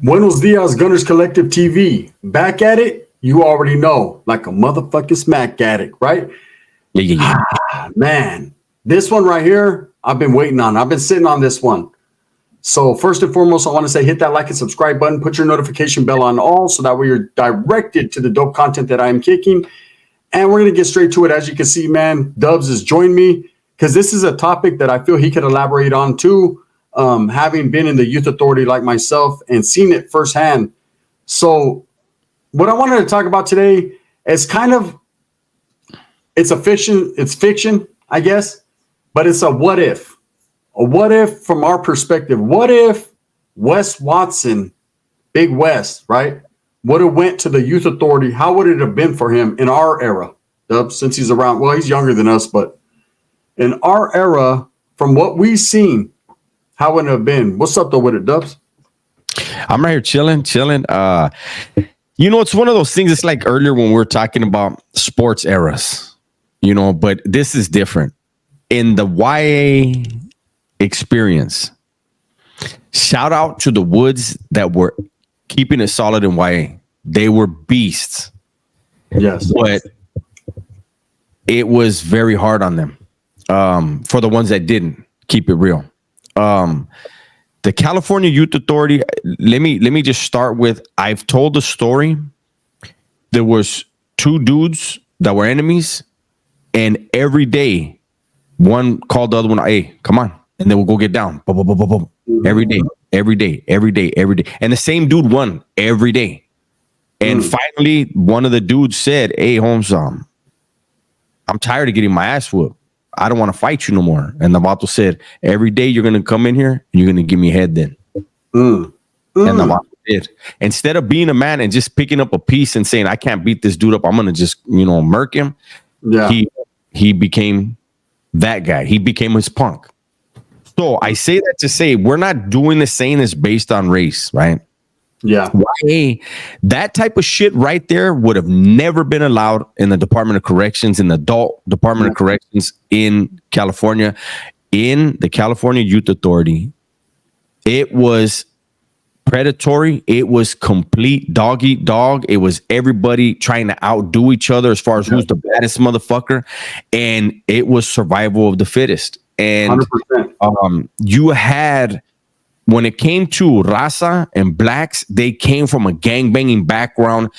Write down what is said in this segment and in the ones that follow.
Buenos dias, Gunners Collective TV. Back at it, you already know, like a motherfucking smack addict, right? Yeah. Man, this one right here, I've been waiting on. I've been sitting on this one. So first and foremost, I want to say hit that like and subscribe button. Put your notification bell on all so that way you're directed to the dope content that I am kicking. And we're going to get straight to it. As you can see, man, Dubs has joined me because this is a topic that I feel he could elaborate on too. Having been in the youth authority like myself and seen it firsthand. So what I wanted to talk about today is it's fiction, I guess, but it's a what if from our perspective. What if Wes Watson, Big Wes, right, would have went to the youth authority? How would it have been for him in our era? Since he's around, well, he's younger than us, but in our era, from what we've seen, how would it have been? What's up though with it, Dubs? I'm right here chilling. It's one of those things. It's like earlier when we were talking about sports eras, but this is different. In the YA experience, shout out to the Woods that were keeping it solid in YA. They were beasts. Yes. But it was very hard on them. For the ones that didn't keep it real. The California Youth Authority, let me just start with, I've told the story. There was two dudes that were enemies, and every day one called the other one, hey, come on, and they would go get down. Boom, boom, boom, boom, boom. Every day. And the same dude won every day. And finally, one of the dudes said, hey, Holmes, I'm tired of getting my ass whooped. I don't want to fight you no more. And the Vato said, every day you're going to come in here and you're going to give me a head then. And the Vato did. Instead of being a man and just picking up a piece and saying, I can't beat this dude up, I'm going to just, murk him. Yeah. He became that guy. He became his punk. So I say that to say, we're not doing the saying this based on race, right? Yeah. That type of shit right there would have never been allowed in the Department of Corrections, in the adult Department of Corrections in California, in the California Youth Authority. It was predatory. It was complete dog eat dog. It was everybody trying to outdo each other as far as who's the baddest motherfucker. And it was survival of the fittest. And 100%. You had... When it came to raza and blacks, they came from a gangbanging background.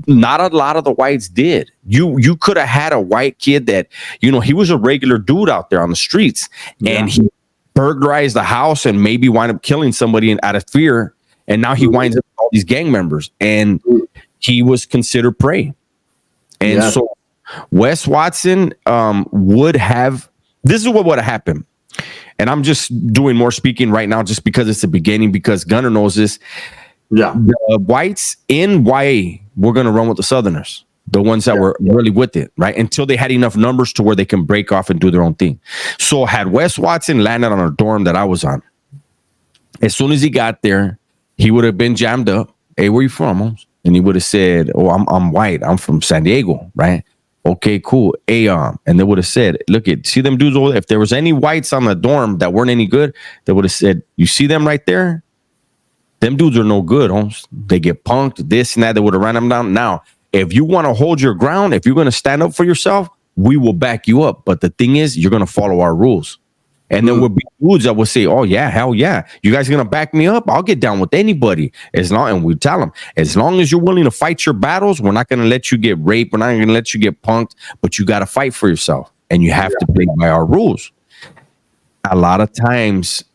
Not a lot of the whites did. You could have had a white kid that, he was a regular dude out there on the streets, and he burglarized the house and maybe wind up killing somebody out of fear. And now he winds up with all these gang members, and he was considered prey. And so Wes Watson would have, this is what would have happened. And I'm just doing more speaking right now just because it's the beginning, because Gunner knows this. Yeah. The whites in YA were going to run with the Southerners, the ones that were really with it, right? Until they had enough numbers to where they can break off and do their own thing. So had Wes Watson landed on a dorm that I was on, as soon as he got there, he would have been jammed up. Hey, where you from? And he would have said, oh, I'm white. I'm from San Diego, right? Okay, cool. And they would have said, look, see them dudes over there? If there was any whites on the dorm that weren't any good, they would have said, you see them right there? Them dudes are no good, Holmes. They get punked, this and that. They would have ran them down. Now, if you want to hold your ground, if you're going to stand up for yourself, we will back you up. But the thing is, you're going to follow our rules. And there would be dudes that would say, oh, yeah, hell yeah. You guys are going to back me up? I'll get down with anybody. And we tell them, as long as you're willing to fight your battles, we're not going to let you get raped. We're not going to let you get punked, but you got to fight for yourself. And you have to play by our rules. A lot of times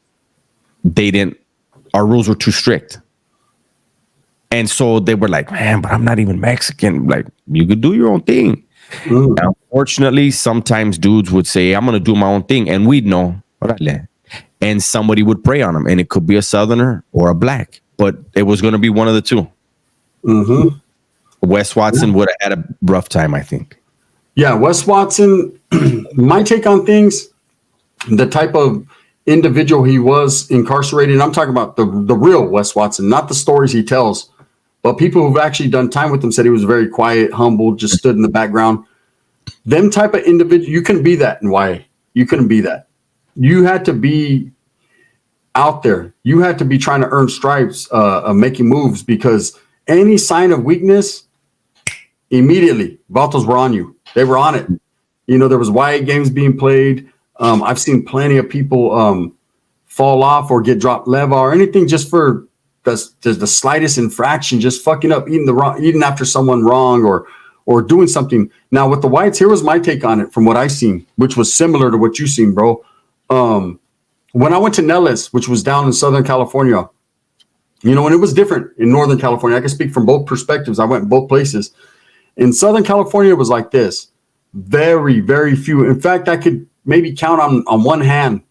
our rules were too strict. And so they were like, man, but I'm not even Mexican. Like, you could do your own thing. Unfortunately, sometimes dudes would say, I'm going to do my own thing. And we'd know. And somebody would prey on them. And it could be a Southerner or a black. But it was going to be one of the two. Wes Watson would have had a rough time, I think. Yeah, Wes Watson, my take on things, the type of individual he was incarcerated. I'm talking about the real Wes Watson, not the stories he tells. But people who've actually done time with him said he was very quiet, humble, just stood in the background. Them type of individual, you couldn't be that in YA. You couldn't be that. You had to be out there. You had to be trying to earn stripes, making moves, because any sign of weakness, immediately Vatos were on you. They were on it. You know, there was YA games being played. I've seen plenty of people fall off or get dropped leva or anything just for the slightest infraction, just fucking up, eating after someone wrong or doing something. Now with the whites, here was my take on it from what I seen, which was similar to what you seen, bro. When I went to Nellis, which was down in Southern California, you know, and it was different in Northern California. I can speak from both perspectives. I went both places. In Southern California, it was like this. Very, very few. In fact, I could maybe count on one hand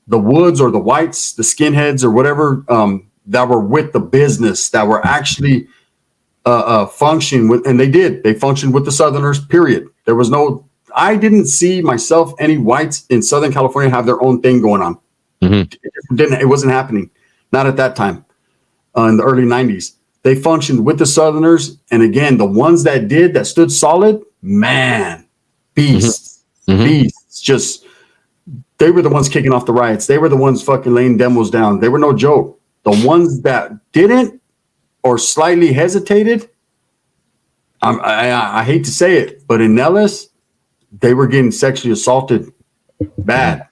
the Woods or the whites, the skinheads or whatever, that were with the business, that were actually functioning with, and they functioned with the Southerners, period. There was no, I didn't see myself, any whites in Southern California have their own thing going on. It wasn't happening. Not at that time, in the early 90s. They functioned with the Southerners. And again, the ones that stood solid, man, beasts, beasts. Just, they were the ones kicking off the riots. They were the ones fucking laying demos down. They were no joke. The ones that didn't or slightly hesitated, I hate to say it, but in Nellis, they were getting sexually assaulted bad,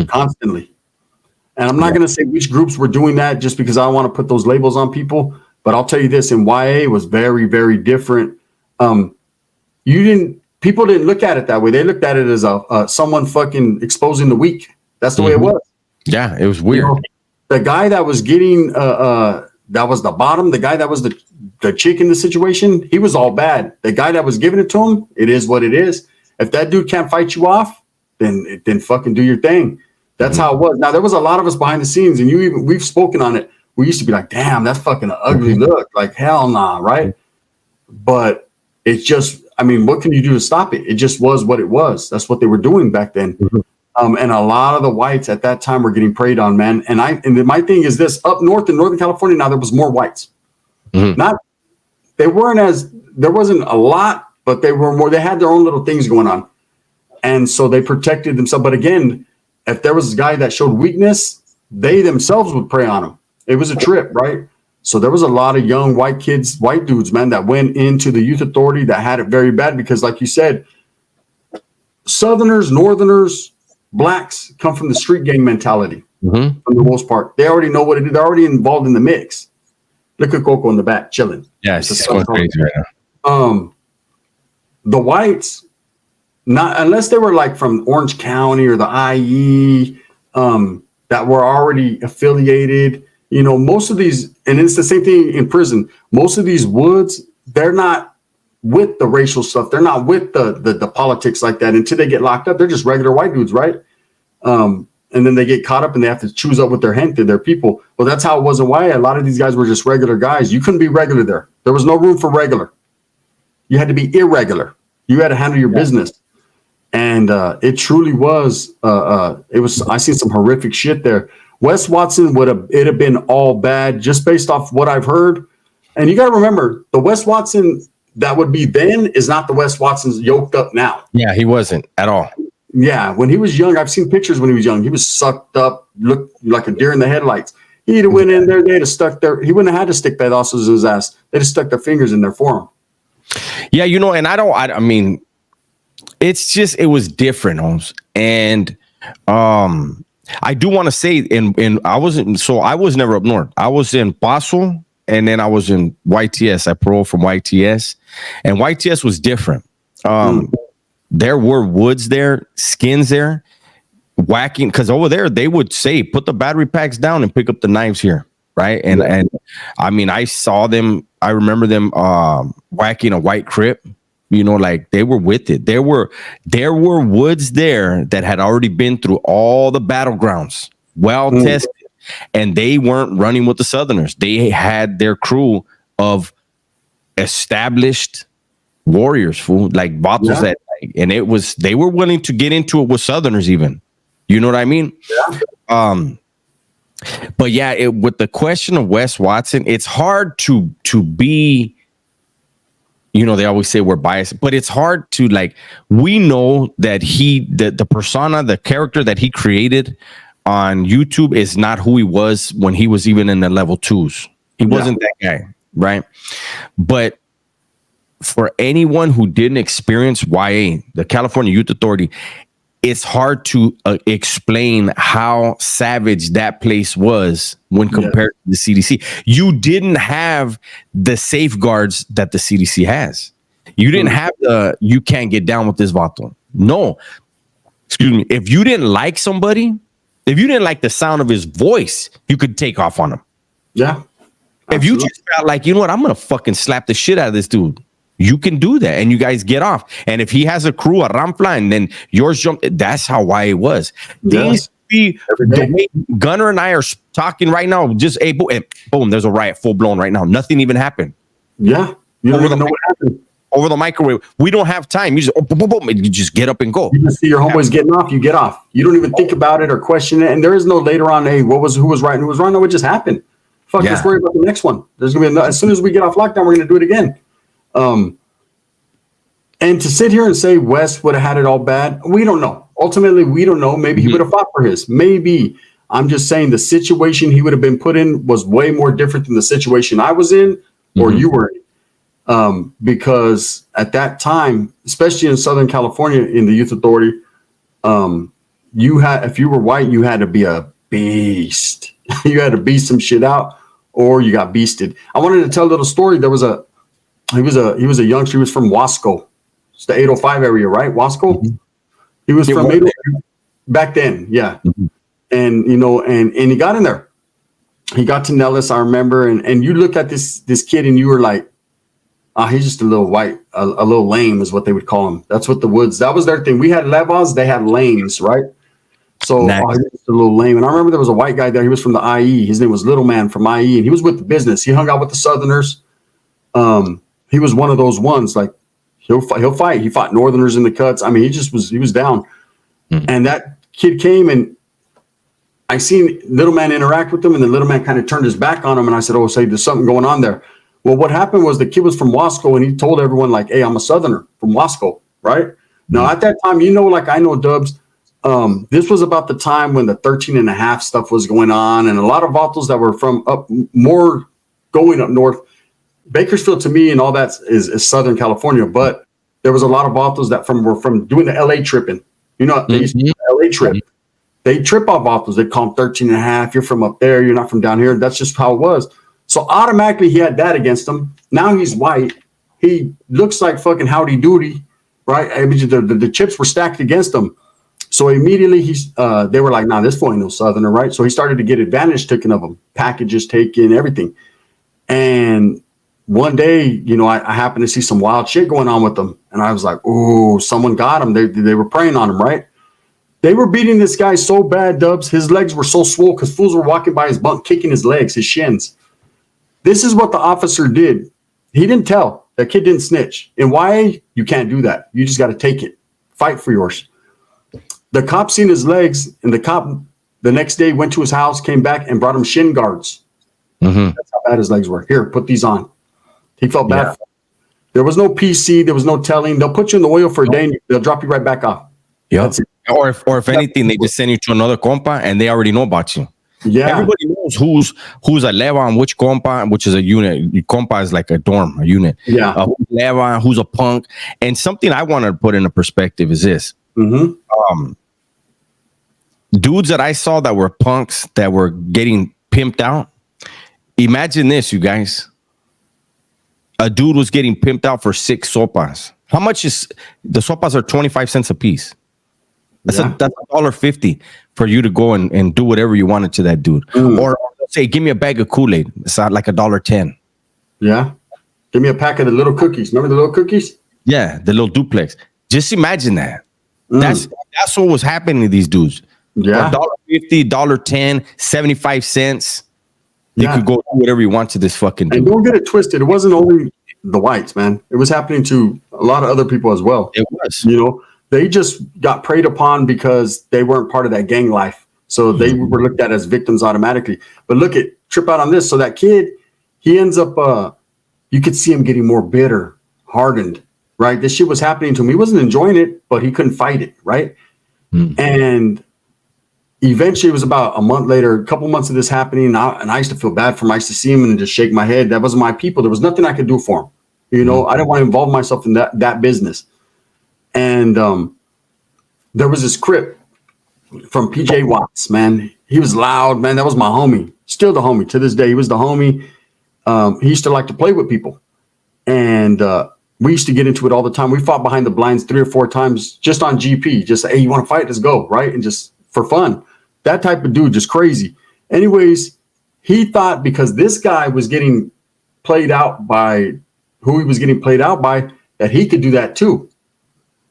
constantly. And I'm not going to say which groups were doing that just because I don't want to put those labels on people. But I'll tell you this, in YA it was very, very different. People didn't look at it that way. They looked at it as someone fucking exposing the weak. That's the way it was. Yeah, it was weird. You know, the guy that was getting, that was the bottom, the guy that was the chick in the situation, he was all bad. The guy that was giving it to him, it is what it is. If that dude can't fight you off, then fucking do your thing. That's how it was. Now, there was a lot of us behind the scenes, and we've spoken on it. We used to be like, damn, that's fucking an ugly look. Like, hell nah, right? But it's just, I mean, what can you do to stop it? It just was what it was. That's what they were doing back then. And a lot of the whites at that time were getting preyed on, man. And my thing is this, up north in Northern California, now there was more whites. There wasn't a lot, but they were more, they had their own little things going on. And so they protected themselves. But again, if there was a guy that showed weakness, they themselves would prey on him. It was a trip, right? So there was a lot of young white kids, white dudes, man, that went into the youth authority that had it very bad because, like you said, Southerners, Northerners, blacks come from the street gang mentality for the most part. They already know what it is. They're already involved in the mix. Look at Coco in the back chilling. Yeah, she's going crazy right now. The whites, not unless they were like from Orange County or the IE, that were already affiliated. You know, most of these, and it's the same thing in prison. Most of these Woods, they're not with the racial stuff. They're not with the politics like that until they get locked up. They're just regular white dudes, right? And then they get caught up and they have to choose up with their gente, their people. Well, that's how it was in YA. A lot of these guys were just regular guys. You couldn't be regular there. There was no room for regular. You had to be irregular. You had to handle your business. And it truly was, I seen some horrific shit there. Wes Watson it'd have been all bad just based off what I've heard. And you got to remember, the Wes Watson that would be then is not the Wes Watson's yoked up now. Yeah, he wasn't at all. Yeah, when he was young, I've seen pictures when he was young. He was sucked up, looked like a deer in the headlights. He'd have went in there, they'd have stuck there. He wouldn't have had to stick pedazos in his ass. They'd have stuck their fingers in there for him. Yeah, you know, and I mean, it's just, it was different, Holmes. And I do want to say, I was never up north. I was in Paso, and then I was in YTS. I paroled from YTS, and YTS was different. There were woods there, skins there, whacking, because over there they would say, put the battery packs down and pick up the knives here, right? And I mean, I saw them. I remember them whacking a white Crip. You know, like they were with it. There were woods there that had already been through all the battlegrounds, well tested, and they weren't running with the Southerners. They had their crew of established warriors, fool, like bottles that, and they were willing to get into it with Southerners, even. You know what I mean? Yeah. But yeah, with the question of Wes Watson, it's hard to be. You know, they always say we're biased, but it's hard to, like, we know that the persona, the character that he created on YouTube is not who he was when he was even in the level 2s. He wasn't that guy, right? But for anyone who didn't experience Y.A., the California Youth Authority, it's hard to explain how savage that place was when compared to the CDC. You didn't have the safeguards that the CDC has. You didn't have you can't get down with this vato. No. Excuse me. If you didn't like somebody, if you didn't like the sound of his voice, you could take off on him. Yeah. Absolutely. If you just felt like, you know what, I'm going to fucking slap the shit out of this dude. You can do that, and you guys get off. And if he has a crew, a rampla, and then yours jump, that's how Y.A. was. Things be the way Gunner and I are talking right now, just boom, there's a riot full blown right now. Nothing even happened. Yeah. You don't even know what happened. Over the microwave. We don't have time. You just boom, boom, you just get up and go. You just see your homeboys getting off, you get off. You don't even think about it or question it. And there is no later on, hey, who was right and who was wrong? No, it just happened. Fuck, let's worry about the next one. There's gonna be as soon as we get off lockdown, we're gonna do it again. And to sit here and say Wes would have had it all bad, we don't know. Ultimately, we don't know. Maybe he would have fought for his. Maybe. I'm just saying the situation he would have been put in was way more different than the situation I was in or you were in. Because at that time, especially in Southern California in the Youth Authority, you had, if you were white, you had to be a beast. You had to beast some shit out or you got beasted. I wanted to tell a little story. There was he was a youngster. He was from Wasco. It's the 805 area, right? Wasco. He was from 805 back then. Yeah. And, you know, and he got in there. He got to Nellis, I remember. And you look at this kid and you were like, he's just a little white, a little lame is what they would call him. That's what the Woods, that was their thing. We had levas, they had lames, right? So he was just a little lame. And I remember there was a white guy there. He was from the IE. His name was Little Man from IE. And he was with the business. He hung out with the Southerners. He was one of those ones, like, he'll fight. He fought Northerners in the cuts. I mean, he was down. And that kid came and I seen Little Man interact with him, and then Little Man kind of turned his back on him. And I said, say, there's something going on there. Well, what happened was the kid was from Wasco and he told everyone like, hey, I'm a Southerner from Wasco. Right now at that time, you know, like I know Dubs, this was about the time when the 13 and a half stuff was going on. And a lot of vatos that were from up more going up north, Bakersfield to me and all that is Southern California, but there was a lot of vatos that were from doing the LA tripping. You know, they used to do the LA trip. They trip off vatos. They call them 13 and a half. You're from up there. You're not from down here. That's just how it was. So automatically he had that against him. Now he's white. He looks like fucking Howdy Doody, right? I mean, the chips were stacked against him. So immediately they were like, nah, this fool ain't no Southerner, right? So he started to get advantage taken of him, packages taken, everything. And one day, you know, I happened to see some wild shit going on with them. And I was like, oh, someone got him. They were preying on him, right? They were beating this guy so bad, Dubs. His legs were so swole because fools were walking by his bunk, kicking his legs, his shins. This is what the officer did. He didn't tell. That kid didn't snitch. And why? You can't do that. You just got to take it. Fight for yours. The cop seen his legs, and the cop the next day went to his house, came back, and brought him shin guards. That's how bad his legs were. Here, put these on. He felt bad. There was no PC. There was no telling. They'll put you in the oil for a day and they'll drop you right back off. Yeah. Or if anything, they just send you to another compa and they already know about you. Yeah. Everybody knows who's a leva on which compa, which is a unit. Compa is like a dorm, a unit. Yeah. Who's leva, who's a punk. And something I want to put into perspective is this. Dudes that I saw that were punks that were getting pimped out. Imagine this, you guys. A dude was getting pimped out for 6 sopas. How much is the sopas? Are 25 cents a piece. That's $1.50 for you to go and do whatever you wanted to that dude. Or say, give me a bag of Kool-Aid. It's like $1.10. Yeah. Give me a pack of the little cookies. Remember the little cookies? Yeah, the little duplex. Just imagine that. That's what was happening to these dudes. Yeah. $1.50, $1.10, 75 cents. You could go do whatever you want to this fucking dude. And don't get it twisted. It wasn't only the whites, man. It was happening to a lot of other people as well. It was. You know, they just got preyed upon because they weren't part of that gang life. So they were looked at as victims automatically. But look at, trip out on this. So that kid, he ends up, you could see him getting more bitter, hardened, right? This shit was happening to him. He wasn't enjoying it, but he couldn't fight it, right? And eventually, it was about a month later, a couple months of this happening, and I used to feel bad for him. I used to see him and just shake my head. That wasn't my people. There was nothing I could do for him. You know, I didn't want to involve myself in that business. And there was this Crip from PJ Watts, man. He was loud, man. That was my homie. Still the homie to this day. He was the homie. He used to like to play with people. And we used to get into it all the time. We fought behind the blinds 3 or 4 times just on GP. Just, hey, you want to fight? Let's go, right? And just for fun. That type of dude, just crazy. Anyways, he thought because this guy was getting played out by who he was getting played out by, that he could do that too.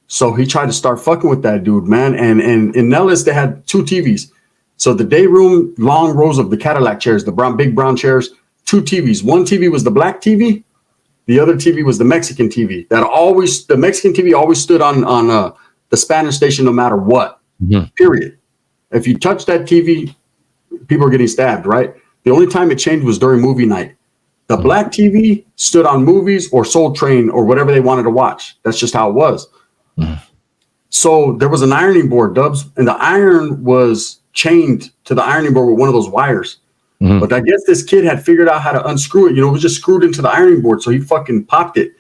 So he tried to start fucking with that dude, man. And in Nellis, they had 2 TVs. So the day room, long rows of the Cadillac chairs, the big brown chairs, 2 TVs. One TV was the black TV. The other TV was the Mexican TV. The Mexican TV always stood on the Spanish station no matter what, period. If you touch that TV, people are getting stabbed, right? The only time it changed was during movie night. The black TV stood on movies or Soul Train or whatever they wanted to watch. That's just how it was. So there was an ironing board, Dubs, and the iron was chained to the ironing board with one of those wires. But I guess this kid had figured out how to unscrew it. You know, it was just screwed into the ironing board. So he fucking popped it.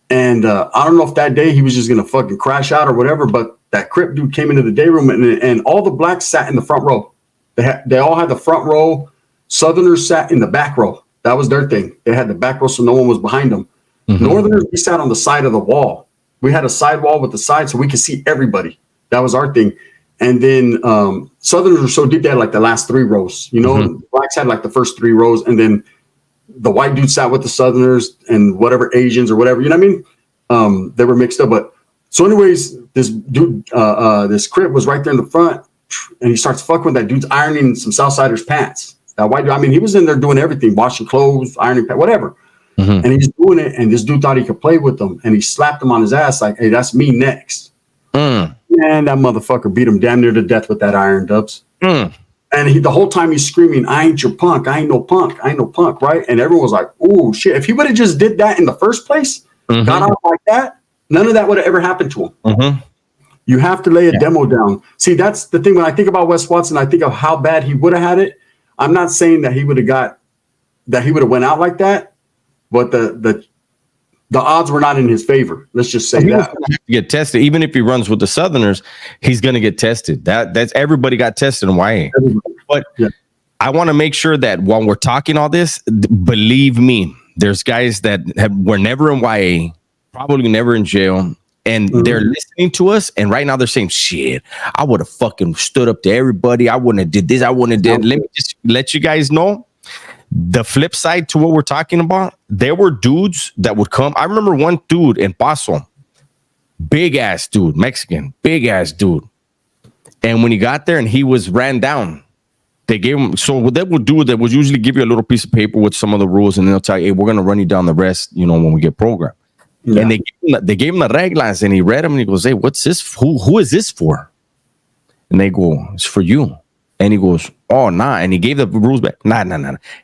And I don't know if that day he was just going to fucking crash out or whatever, but that Crip dude came into the day room and all the blacks sat in the front row. They all had the front row. Southerners sat in the back row. That was their thing. They had the back row so no one was behind them. Northerners, we sat on the side of the wall. We had a side wall with the side so we could see everybody. That was our thing. And then Southerners were so deep, they had like the last 3 rows. You know, blacks had like the first 3 rows. And then the white dude sat with the Southerners and whatever Asians or whatever. You know what I mean? They were mixed up. But so anyways, this dude, this Crip was right there in the front. And he starts fucking with that dude's ironing some Southsiders pants. That white dude, I mean, he was in there doing everything, washing clothes, ironing pants, whatever. And he's doing it. And this dude thought he could play with them. And he slapped him on his ass like, hey, that's me next. And that motherfucker beat him damn near to death with that iron, Dubs. And the whole time he's screaming, I ain't your punk. I ain't no punk. I ain't no punk, right? And everyone was like, oh, shit. If he would have just did that in the first place, got off like that, none of that would have ever happened to him. You have to lay a demo down. See, that's the thing. When I think about Wes Watson, I think of how bad he would have had it. I'm not saying that he would have went out like that, but the odds were not in his favor. Let's just say that. Get tested. Even if he runs with the Southerners, he's going to get tested. That's everybody got tested in YA. But I want to make sure that while we're talking all this, believe me, there's guys that were never in YA, probably never in jail, and they're listening to us. And right now they're saying, shit, I would have fucking stood up to everybody. I wouldn't have did this. I wouldn't have did. Let me just let you guys know. The flip side to what we're talking about, there were dudes that would come. I remember one dude in Paso, big ass dude, Mexican, big ass dude. And when he got there and he was ran down, they gave him. So what they would do, they would usually give you a little piece of paper with some of the rules, and they'll tell you, hey, we're going to run you down the rest, you know, when we get programmed. And they gave him the reglas, and he read them, and he goes, hey, what's this? Who is this for? And they go, it's for you. And he goes, oh, nah. And he gave the rules back. Nah.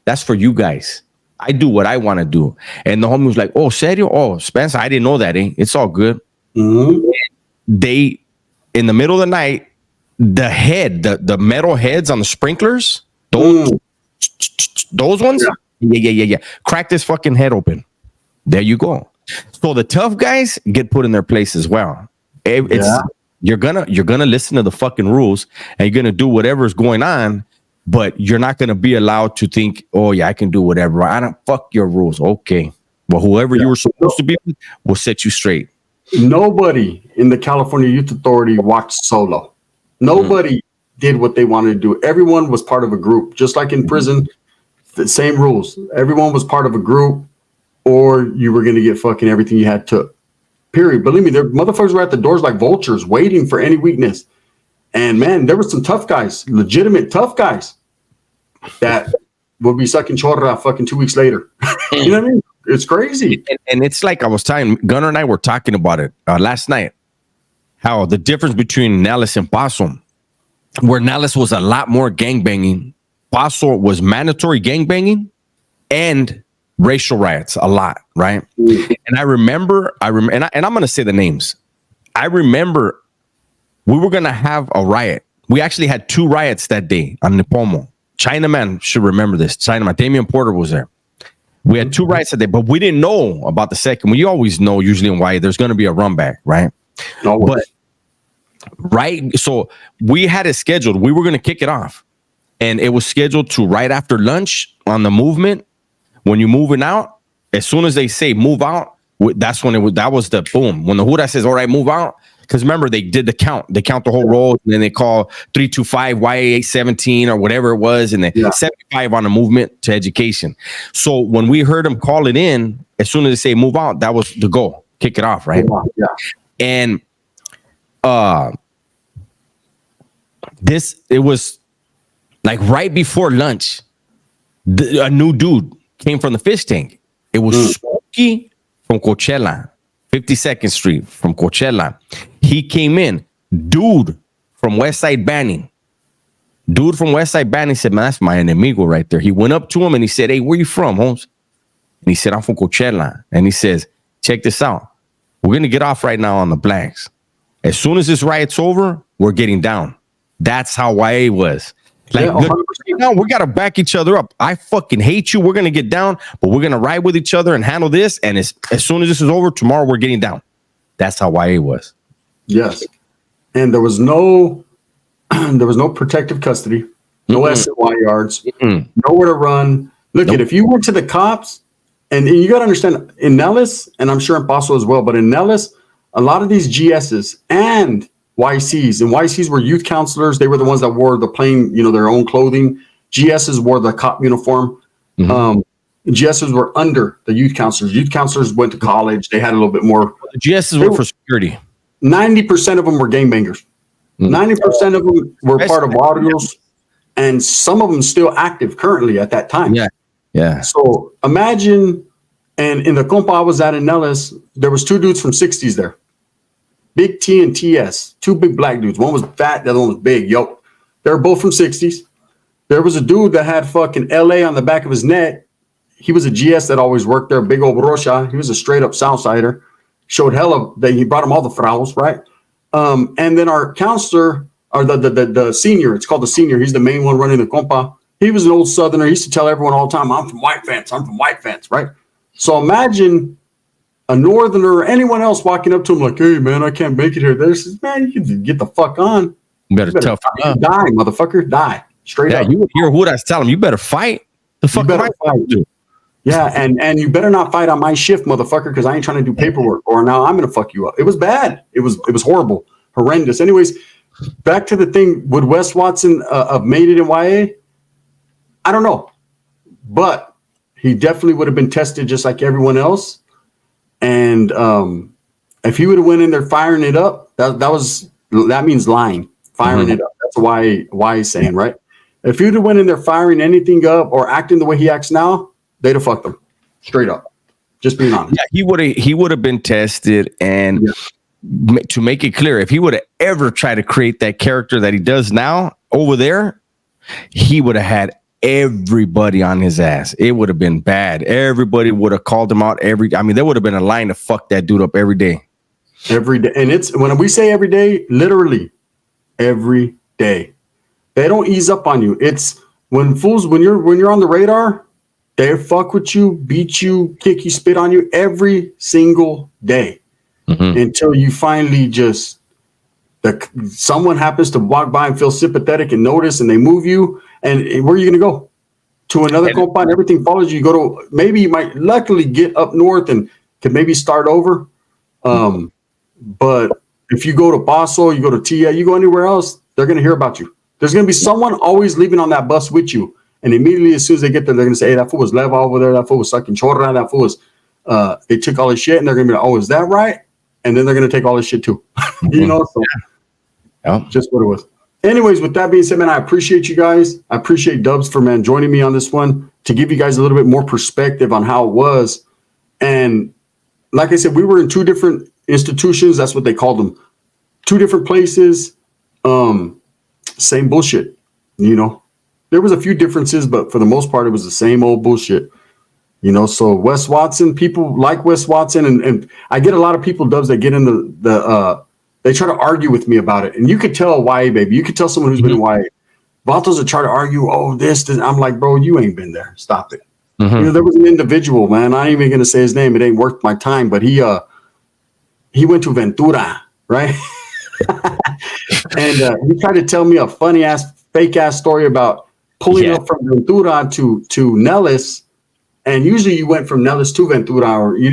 That's for you guys. I do what I want to do. And the homie was like, oh, serio? Oh, Spencer, I didn't know that. It's all good. They, in the middle of the night, the metal heads on the sprinklers, those ones, yeah. Crack this fucking head open. There you go. So the tough guys get put in their place as well. You're gonna listen to the fucking rules and you're gonna do whatever's going on, but you're not gonna be allowed to think, oh yeah, I can do whatever. I don't fuck your rules. Okay. Well, whoever you were supposed to be with will set you straight. Nobody in the California Youth Authority walked solo. Nobody did what they wanted to do. Everyone was part of a group, just like in prison, the same rules. Everyone was part of a group, or you were gonna get fucking everything you had took. Period. Believe me, their motherfuckers were at the doors like vultures waiting for any weakness. And man, there were some tough guys, legitimate tough guys that would be sucking chorra fucking 2 weeks later. You know what I mean? It's crazy. And it's like I was telling Gunnar and I were talking about it last night. How the difference between Nellis and Paso, where Nellis was a lot more gangbanging, Paso was mandatory gangbanging and racial riots a lot, right? And I remember, and I'm going to say the names. I remember we were going to have a riot We actually had 2 riots that day on Nipomo. Chinaman should remember this. Chinaman, Damian Porter was there. We had 2 riots that day, but we didn't know about the second. Well, you always know usually in Hawaii, there's going to be a run back, right? But so we had it scheduled. We were going to kick it off, and it was scheduled to right after lunch on the movement. When you're moving out, as soon as they say move out, that's when that was the boom. When the Hura says, all right, move out. Because remember, they did the count. They count the whole road, and then they call 325 YA 17 or whatever it was, and then 75 on the movement to education. So when we heard them call it in, as soon as they say move out, that was the goal. Kick it off, right? Yeah. And it was like right before lunch, a new dude came from the fish tank. It was Smokey from Coachella. 52nd Street from Coachella. He came in. Dude from West Side Banning. Said, man, that's my enemigo right there. He went up to him and he said, hey, where you from, Holmes? And he said, I'm from Coachella. And he says, check this out. We're going to get off right now on the blacks. As soon as this riot's over, we're getting down. That's how YA was. Like, no, we got to back each other up. I fucking hate you. We're going to get down, but we're going to ride with each other and handle this. And as soon as this is over, tomorrow we're getting down. That's how YA was. Yes. And there was no protective custody, no SNY yards, nowhere to run. Look, if you went to the cops, and you got to understand, in Nellis, and I'm sure in Paso as well, but in Nellis, a lot of these GSs and YCs were youth counselors. They were the ones that wore the plain, their own clothing. GSs wore the cop uniform. GSs were under the youth counselors. Youth counselors went to college. They had a little bit more. The GSs were for security. 90% of them were gangbangers. 90% of them were part of barrios, and some of them still active currently at that time. Yeah. So imagine, and in the compa I was at in Nellis, there was 2 dudes from 60s there. Big T and TS, 2 big black dudes. One was fat, the other one was big. Yo, they were both from 60s. There was a dude that had fucking LA on the back of his neck. He was a GS that always worked there, big old Rocha. He was a straight up Southsider. Showed hella that he brought him all the fraus, right? And then our counselor, or the senior, it's called the senior. He's the main one running the compa. He was an old Southerner. He used to tell everyone all the time, I'm from White Fence, right? So imagine a Northerner or anyone else walking up to him like, hey, man, I can't make it here. They says, man, you can get the fuck on. You better tough up. Die, motherfucker. Die. Straight up. Yeah, you would hear who that's telling him, you better fight. The fuck am I fight? Do? Yeah, and you better not fight on my shift, motherfucker, because I ain't trying to do paperwork, or now I'm going to fuck you up. It was bad. It was horrible. Horrendous. Anyways, back to the thing. Would Wes Watson have made it in YA? I don't know. But he definitely would have been tested just like everyone else. And if he would have went in there firing it up, that means lying, firing it up. That's why he's saying, right? If he would have went in there firing anything up or acting the way he acts now, they'd have fucked him straight up. Just being honest. Yeah, he would have been tested, and to make it clear, if he would have ever tried to create that character that he does now over there, he would have had everybody on his ass. It would have been bad. Everybody would have called him out there would have been a line to fuck that dude up every day. Every day. And it's when we say every day, literally every day. They don't ease up on you. It's when you're on the radar, they fuck with you, beat you, kick you, spit on you every single day until you finally someone happens to walk by and feel sympathetic and notice, and they move you. And where are you going to go? To another compa, and everything follows you. You go to, maybe you might luckily get up north and could maybe start over. But if you go to Paso, you go to Tia, you go anywhere else, they're going to hear about you. There's going to be someone always leaving on that bus with you. And immediately as soon as they get there, they're going to say, hey, that fool was Leva over there. That fool was sucking chorra. That fool was, they took all his shit, and they're going to be like, oh, is that right? And then they're going to take all his shit too. So just what it was. Anyways, with that being said, man, I appreciate you guys. I appreciate Dubs for, man, joining me on this one to give you guys a little bit more perspective on how it was. And like I said, we were in 2 different institutions. That's what they called them. 2 different places. Same bullshit, There was a few differences, but for the most part, it was the same old bullshit. So Wes Watson, people like Wes Watson, and I get a lot of people, Dubs, that get in the they try to argue with me about it. And you could tell YA, baby. You could tell someone who's been in YA. Vatos that try to argue, oh, this. I'm like, bro, you ain't been there. Stop it. There was an individual, man. I ain't even going to say his name. It ain't worth my time. But he went to Ventura, right? And he tried to tell me a funny ass, fake ass story about pulling up from Ventura to Nellis. And usually you went from Nellis to Ventura, or you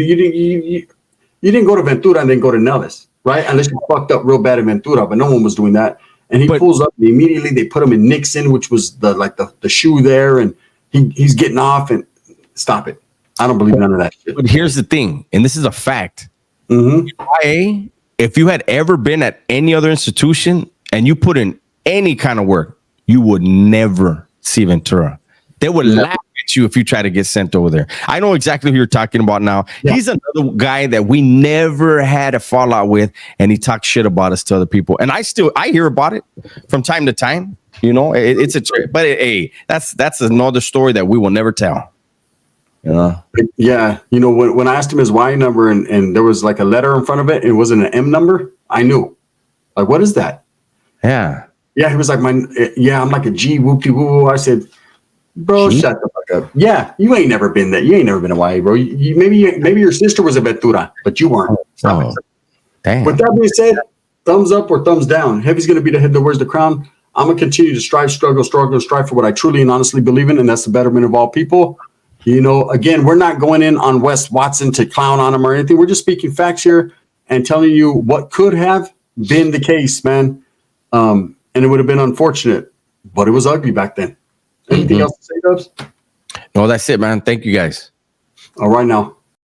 didn't go to Ventura and then go to Nellis, right? Unless you fucked up real bad in Ventura, but no one was doing that. And he pulls up and immediately they put him in Nixon, which was the shoe there, and he's getting off. And stop it. I don't believe none of that shit. But here's the thing, and this is a fact. If you had ever been at any other institution and you put in any kind of work, you would never see Ventura. They would laugh at you if you try to get sent over there. I know exactly who you're talking about now. Yeah. He's another guy that we never had a fallout with, and he talks shit about us to other people. And I hear about it from time to time. You know, it's a trip. But hey, that's another story that we will never tell. Yeah. You know, when I asked him his Y number and there was like a letter in front of it, it wasn't an M number, I knew. Like, what is that? Yeah. Yeah. He was like, I'm like a G, whoopty woo. I said, bro, shut the fuck up. Yeah. You ain't never been there. You ain't never been a YA, bro. Maybe your sister was a Ventura, but you weren't. Damn. With that being said, thumbs up or thumbs down. Heavy's going to be the head that wears the crown. I'm going to continue to strive for what I truly and honestly believe in, and that's the betterment of all people. You know, again, we're not going in on Wes Watson to clown on him or anything. We're just speaking facts here and telling you what could have been the case, man. And it would have been unfortunate, but it was ugly back then. Anything else to say, Dubs? No, that's it, man. Thank you, guys. All right, now.